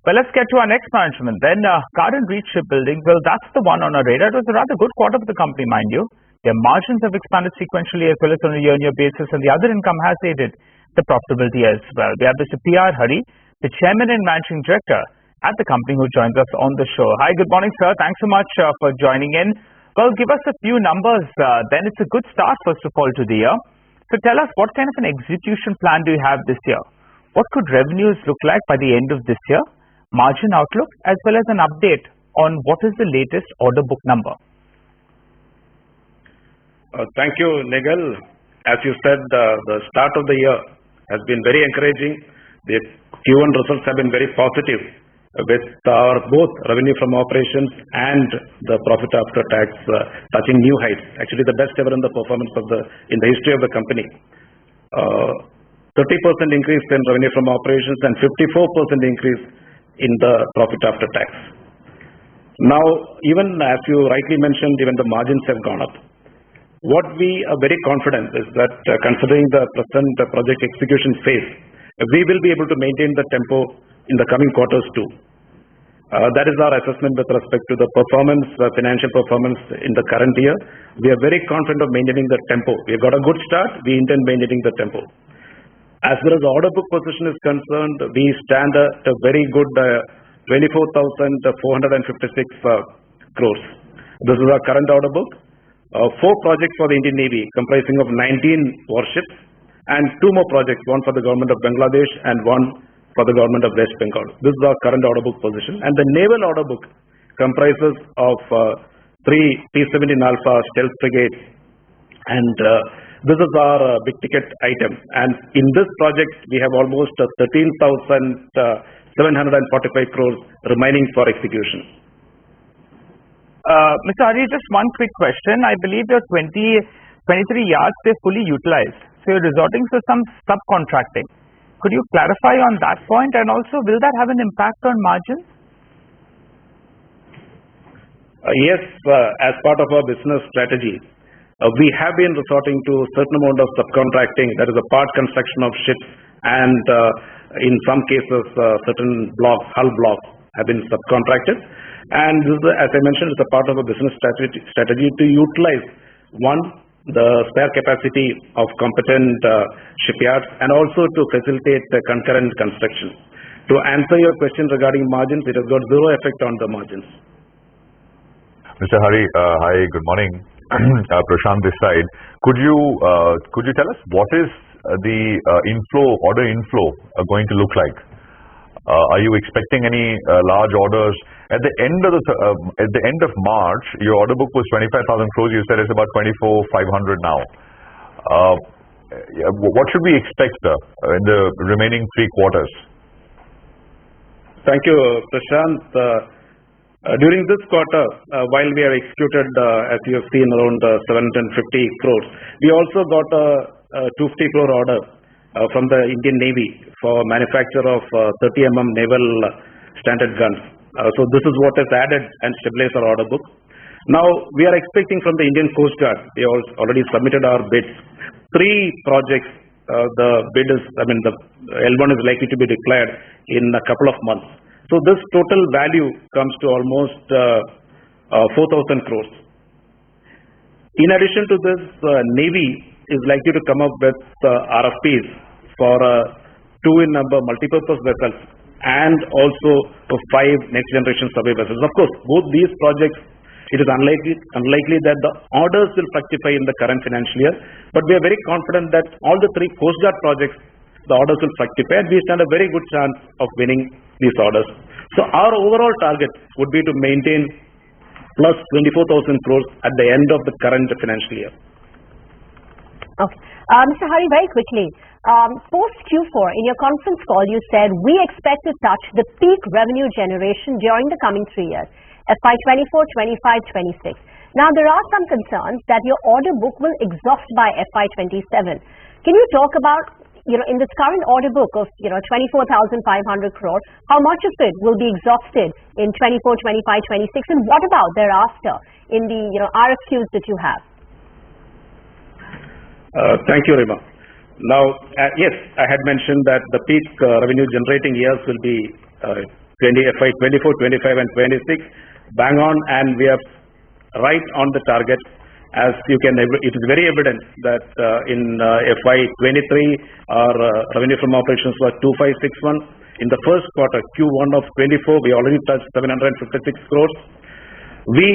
Well, let's get to our next management then. Garden Reach Shipbuilding, well, that's the one on our radar. It was a rather good quarter for the company, mind you. Their margins have expanded sequentially as well as on a year-on-year basis, and the other income has aided the profitability as well. We have Mr. PR Hari, the Chairman and Managing Director at the company, who joins us on the show. Hi, good morning, sir. Thanks so much for joining in. Well, give us a few numbers. Then it's a good start, first of all, to the year. So tell us, what kind of an execution plan do you have this year? What could revenues look like by the end of this year? Margin outlook, as well as an update on what is the latest order book number? Thank you, Nigel. As you said, the start of the year has been very encouraging. The Q1 results have been very positive, with our both revenue from operations and the profit after tax touching new heights. Actually, the best ever in the performance in the history of the company. 30% increase in revenue from operations and 54% increase in the profit after tax. Now, even as you rightly mentioned, even the margins have gone up. What we are very confident is that considering the present project execution phase, we will be able to maintain the tempo in the coming quarters too. That is our assessment with respect to the performance, financial performance in the current year. We are very confident of maintaining the tempo. We have got a good start. We intend maintaining the tempo. As far as the order book position is concerned, we stand at a very good 24,456 crores. This is our current order book. 4 projects for the Indian Navy comprising of 19 warships and 2 more projects, one for the government of Bangladesh and one for the government of West Bengal. This is our current order book position. And the naval order book comprises of 3 P-17 Alpha stealth frigates, and this is our big ticket item. And in this project, we have almost 13,745 crores remaining for execution. Mr. Hari, just one quick question. I believe your 23 yards, they're fully utilized. So you're resorting to some subcontracting. Could you clarify on that point? And also, will that have an impact on margins? Yes, as part of our business strategy, we have been resorting to a certain amount of subcontracting. That is a part construction of ships, and in some cases, certain blocks, hull blocks, have been subcontracted. And this is, as I mentioned, it's a part of a business strategy to utilize, one, the spare capacity of competent shipyards, and also to facilitate the concurrent construction. To answer your question regarding margins, it has got zero effect on the margins. Mr. Hari, hi, good morning. Prashant this side. Could you tell us what is the order inflow going to look like? Are you expecting any large orders? At the end of March, your order book was 25,000 crores. You said it's about 24,500 now. What should we expect in the remaining 3 quarters? Thank you, Prashant. During this quarter, while we have executed, as you have seen, around 750 crores, we also got a 250 crore order from the Indian Navy for manufacture of 30 naval standard guns. So this is what has added and stabilized our order book. Now, we are expecting from the Indian Coast Guard, we already submitted our bids. 3 projects, the bid is, the L1 is likely to be declared in a couple of months. So this total value comes to almost 4,000 crores. In addition to this, Navy is likely to come up with RFPs for 2 in number multipurpose vessels and also for 5 next generation survey vessels. Of course, both these projects, it is unlikely that the orders will fructify in the current financial year, but we are very confident that all the 3 Coast Guard projects, the orders will fructify, and we stand a very good chance of winning these orders. So our overall target would be to maintain plus 24,000 crores at the end of the current financial year. Okay. Mr. Hari, very quickly, post Q4, in your conference call, you said, we expect to touch the peak revenue generation during the coming 3 years, FY 24, 25, 26. Now, there are some concerns that your order book will exhaust by FY 27. Can you talk about, in this current order book of, 24,500 crore, how much of it will be exhausted in 24, 25, 26, and what about thereafter in the, RFQs that you have? Thank you, Rima. Now, yes, I had mentioned that the peak revenue generating years will be FY 24, 25 and 26, bang on, and we are right on the target. As you can, it is very evident that in FY 23, our revenue from operations was 2561. In the first quarter, Q1 of 24, we already touched 756 crores. We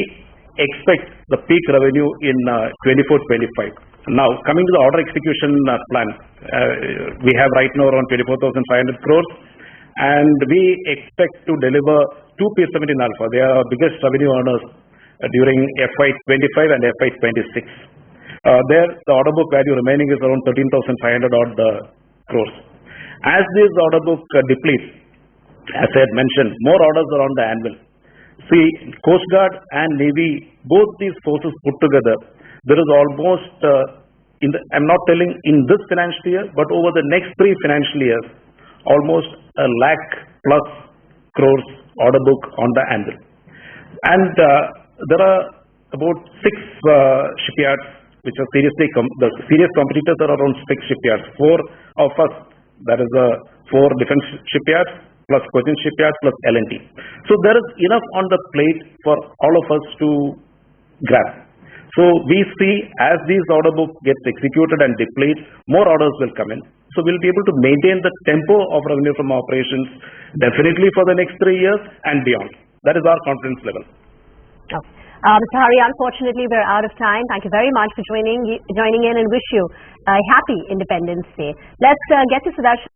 expect the peak revenue in 24-25. Now, coming to the order execution plan, we have right now around 24,500 crores, and we expect to deliver 2 P17 Alpha. They are our biggest revenue earners during FY 25 and FY 26. There, the order book value remaining is around 13,500 odd crores. As this order book depletes, as I had mentioned, more orders are on the anvil. See, Coast Guard and Navy, both these forces put together, there is almost, I'm not telling in this financial year, but over the next 3 financial years, almost 1 lakh plus crores order book on the anvil. And there are about 6 shipyards which are the serious competitors are around 6 shipyards. 4 of us, that is 4 defense shipyards, plus Cochin shipyards, plus L&T. So there is enough on the plate for all of us to grab. So we see as these order book gets executed and depletes, more orders will come in. So we'll be able to maintain the tempo of revenue from operations definitely for the next 3 years and beyond. That is our confidence level. Okay. Mr. Hari, unfortunately, we're out of time. Thank you very much for joining in, and wish you a happy Independence Day. Let's get to Sudarshan.